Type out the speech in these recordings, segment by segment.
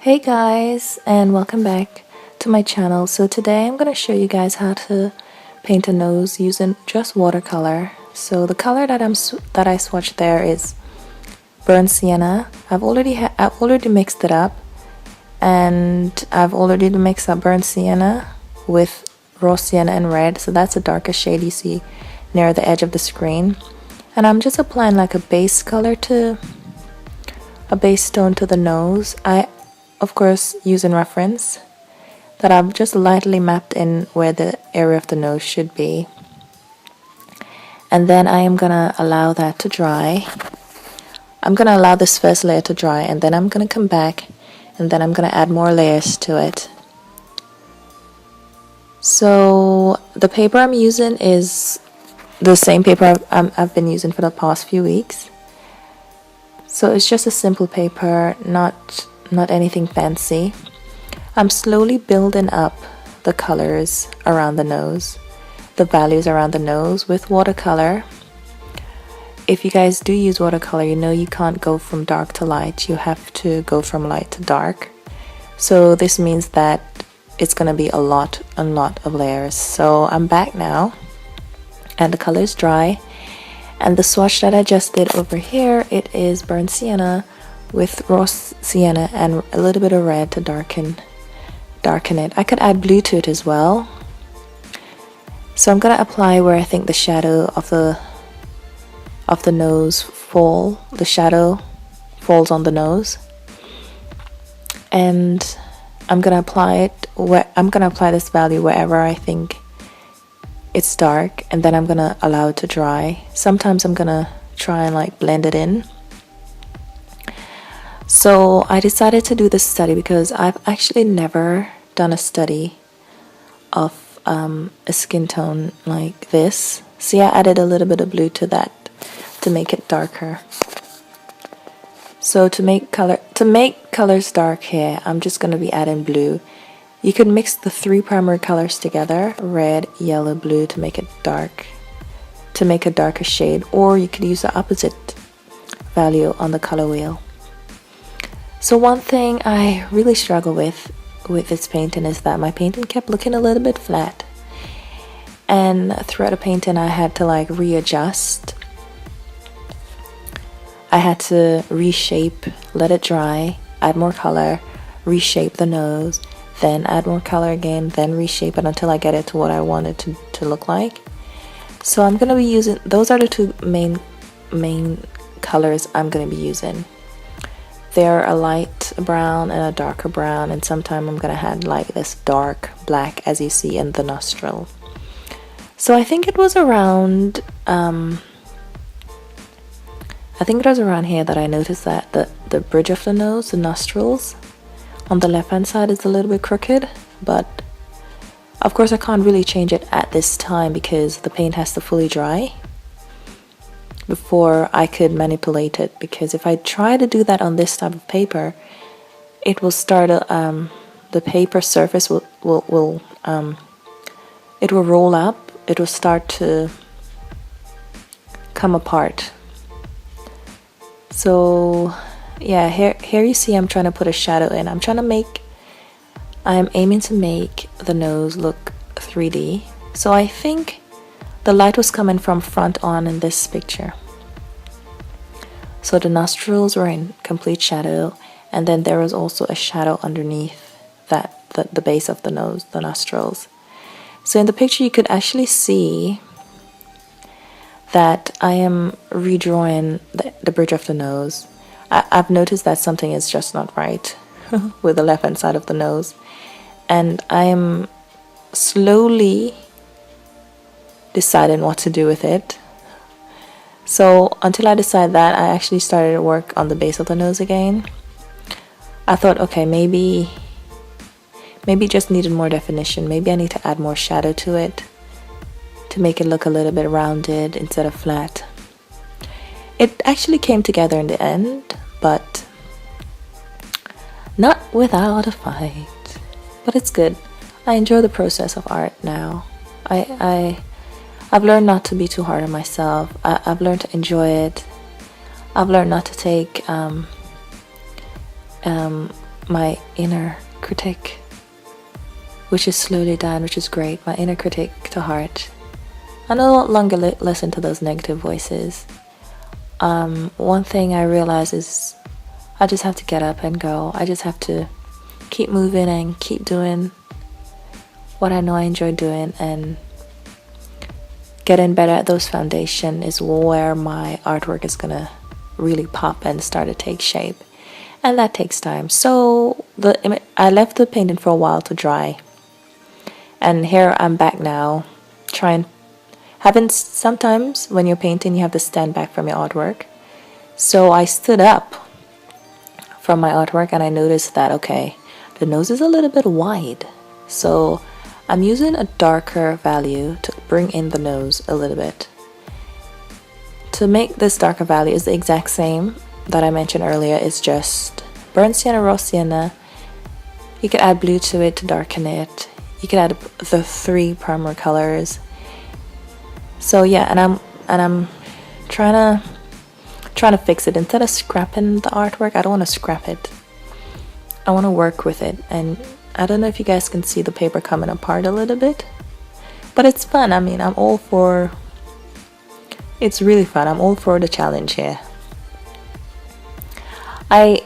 Hey guys, and welcome back to my channel. So today I'm going to show you guys how to paint a nose using just watercolor. So the color that I swatched there is burnt sienna. I've already mixed it up, and I've already mixed up burnt sienna with raw sienna and red. So that's a darker shade you see near the edge of the screen. And I'm just applying like a base color to a base tone to the nose. I of course using reference that I've just lightly mapped in where the area of the nose should be, and then I am gonna allow that to dry. I'm gonna allow this first layer to dry, and then I'm gonna come back and then I'm gonna add more layers to it. So the paper I'm using is the same paper I've been using for the past few weeks. So it's just a simple paper, not anything fancy. I'm slowly building up the colors around the nose, the values around the nose with watercolor. If you guys do use watercolor, you know you can't go from dark to light. You have to go from light to dark. So this means that it's gonna be a lot of layers. So I'm back now, and the color is dry. And the swatch that I just did over here, it is burnt sienna with raw sienna and a little bit of red to darken it. I could add blue to it as well. So I'm gonna apply where I think the shadow of the nose the shadow falls on the nose, and I'm gonna apply this value wherever I think it's dark, and then I'm gonna allow it to dry. Sometimes I'm gonna try and like blend it in. So I decided to do this study because I've actually never done a study of a skin tone like this. See, I added a little bit of blue to that to make it darker. So to make colors dark here, I'm just going to be adding blue. You could mix the three primary colors together, red, yellow, blue, to make it dark, to make a darker shade, or you could use the opposite value on the color wheel. So one thing I really struggle with this painting is that my painting kept looking a little bit flat, and throughout the painting I had to like readjust. I had to reshape, let it dry, add more color, reshape the nose, then add more color again, then reshape it until I get it to what I want it to look like. So I'm gonna be using, those are the two main colors I'm gonna be using. They're a light brown and a darker brown, and sometime I'm gonna add like this dark black as you see in the nostril. So I think it was around here that I noticed that the bridge of the nose, the nostrils on the left hand side is a little bit crooked, but of course I can't really change it at this time because the paint has to fully dry before I could manipulate it, because if I try to do that on this type of paper, it will start the paper surface will roll up, it will start to come apart. So yeah, here you see I'm trying to put a shadow in. I'm aiming to make the nose look 3D. So I think the light was coming from front on in this picture. So the nostrils were in complete shadow, and then there was also a shadow underneath the base of the nose, the nostrils. So in the picture you could actually see that I am redrawing the bridge of the nose. I've noticed that something is just not right with the left hand side of the nose, and I am slowly deciding what to do with it. So until I decide that, I actually started to work on the base of the nose again. I thought, okay, maybe just needed more definition. Maybe I need to add more shadow to it to make it look a little bit rounded instead of flat. It actually came together in the end, but not without a fight. But it's good. I enjoy the process of art now. I've learned not to be too hard on myself. I've learned to enjoy it. I've learned not to take my inner critic, which is slowly dying, which is great. My inner critic to heart. I no longer listen to those negative voices. One thing I realize is I just have to get up and go. I just have to keep moving and keep doing what I know I enjoy doing, and getting better at those foundation is where my artwork is gonna really pop and start to take shape, and that takes time. So I left the painting for a while to dry, and here I'm back now, sometimes when you're painting you have to stand back from your artwork. So I stood up from my artwork and I noticed that, okay, the nose is a little bit wide, so I'm using a darker value to bring in the nose a little bit. To make this darker value is the exact same that I mentioned earlier. It's just burnt sienna, raw sienna. You could add blue to it to darken it. You could add the 3 primer colors. So yeah, and I'm trying to fix it. Instead of scrapping the artwork, I don't want to scrap it. I want to work with it, and I don't know if you guys can see the paper coming apart a little bit, but it's fun. I mean, it's really fun. I'm all for the challenge here.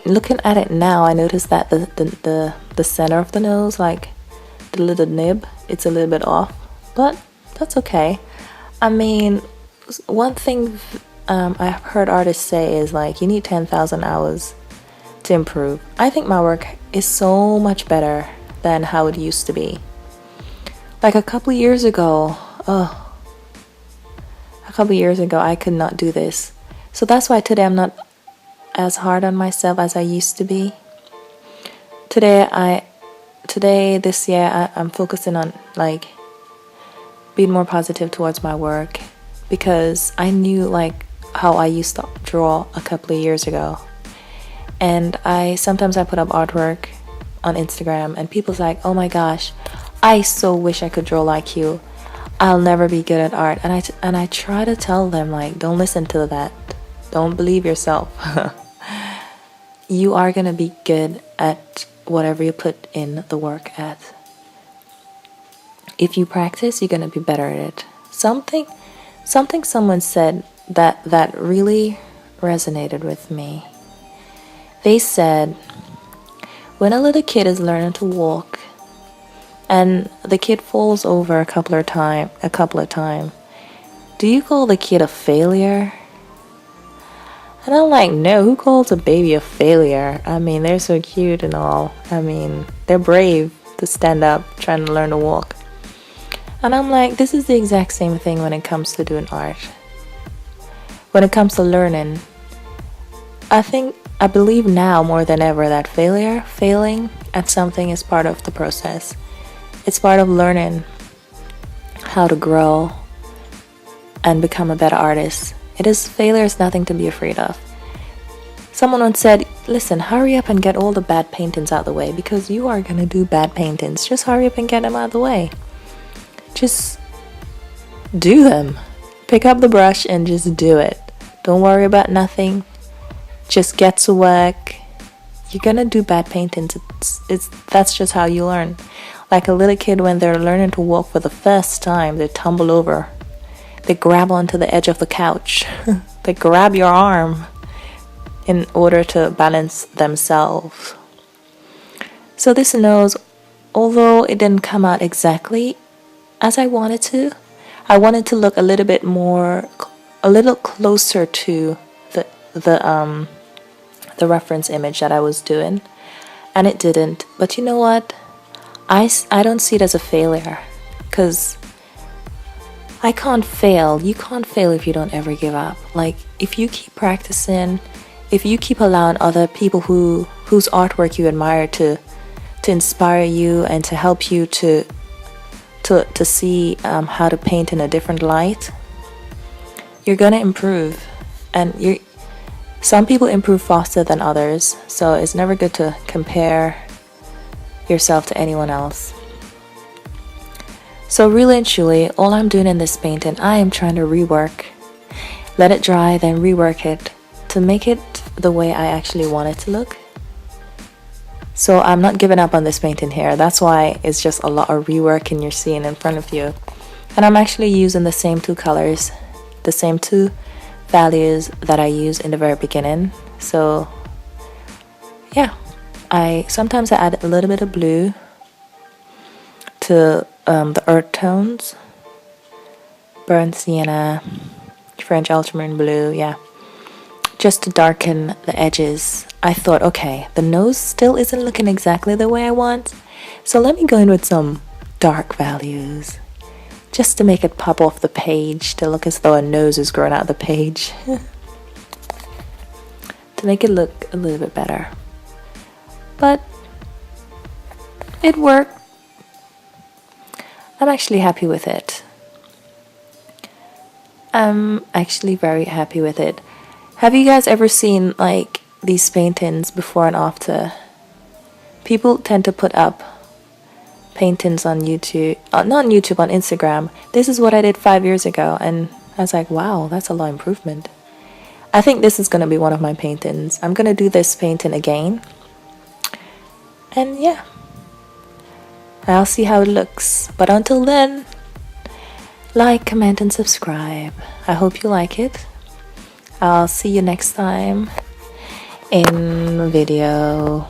Looking at it now, I noticed that the center of the nose, like the little nib, it's a little bit off, but that's okay. I mean, one thing I've heard artists say is like you need 10,000 hours to improve. I think my work is so much better than how it used to be. Like a couple years ago, I could not do this. So that's why today I'm not as hard on myself as I used to be. This year, I'm focusing on like being more positive towards my work, because I knew like how I used to draw a couple of years ago. And sometimes I put up artwork on Instagram and people's like, oh my gosh, I so wish I could draw like you. I'll never be good at art. And I try to tell them, like, don't listen to that. Don't believe yourself. You are gonna be good at whatever you put in the work at. If you practice, you're gonna be better at it. Something someone said that really resonated with me. They said, when a little kid is learning to walk and the kid falls over a couple of times, do you call the kid a failure? And I'm like, no, who calls a baby a failure? I mean, they're so cute and all. I mean, they're brave to stand up trying to learn to walk. And I'm like, this is the exact same thing when it comes to doing art. When it comes to learning, I believe now more than ever that failing at something is part of the process. It's part of learning how to grow and become a better artist. Failure is nothing to be afraid of. Someone once said, listen, hurry up and get all the bad paintings out of the way, because you are going to do bad paintings. Just hurry up and get them out of the way. Just do them. Pick up the brush and just do it. Don't worry about nothing. Just get to work. You're gonna do bad paintings. That's just how you learn. Like a little kid, when they're learning to walk for the first time, they tumble over. They grab onto the edge of the couch. They grab your arm in order to balance themselves. So this nose, although it didn't come out exactly as I wanted to, I wanted to look a little closer to the reference image that I was doing, and it didn't. But you know what? I don't see it as a failure, because I can't fail. You can't fail if you don't ever give up. Like, if you keep practicing, if you keep allowing other people whose artwork you admire to inspire you and to help you to see how to paint in a different light, you're gonna improve. And some people improve faster than others, so it's never good to compare yourself to anyone else. So really and truly, all I'm doing in this painting, I am trying to rework, let it dry, then rework it to make it the way I actually want it to look. So I'm not giving up on this painting here. That's why it's just a lot of rework and you're seeing in front of you. And I'm actually using the same two colors, the same two values that I used in the very beginning. So yeah, sometimes I add a little bit of blue to the earth tones, burnt sienna, French ultramarine blue, yeah, just to darken the edges. I thought, okay, the nose still isn't looking exactly the way I want, so let me go in with some dark values just to make it pop off the page, to look as though a nose is growing out of the page. To make it look a little bit better. But it worked. I'm actually happy with it. I'm actually very happy with it. Have you guys ever seen like these paintings before and after? People tend to put up paintings on YouTube, not on YouTube, on Instagram. This is what I did 5 years ago, and I was like, wow, that's a lot of improvement. I think this is going to be one of my paintings. I'm going to do this painting again. And yeah, I'll see how it looks. But until then, like, comment, and subscribe. I hope you like it. I'll see you next time in video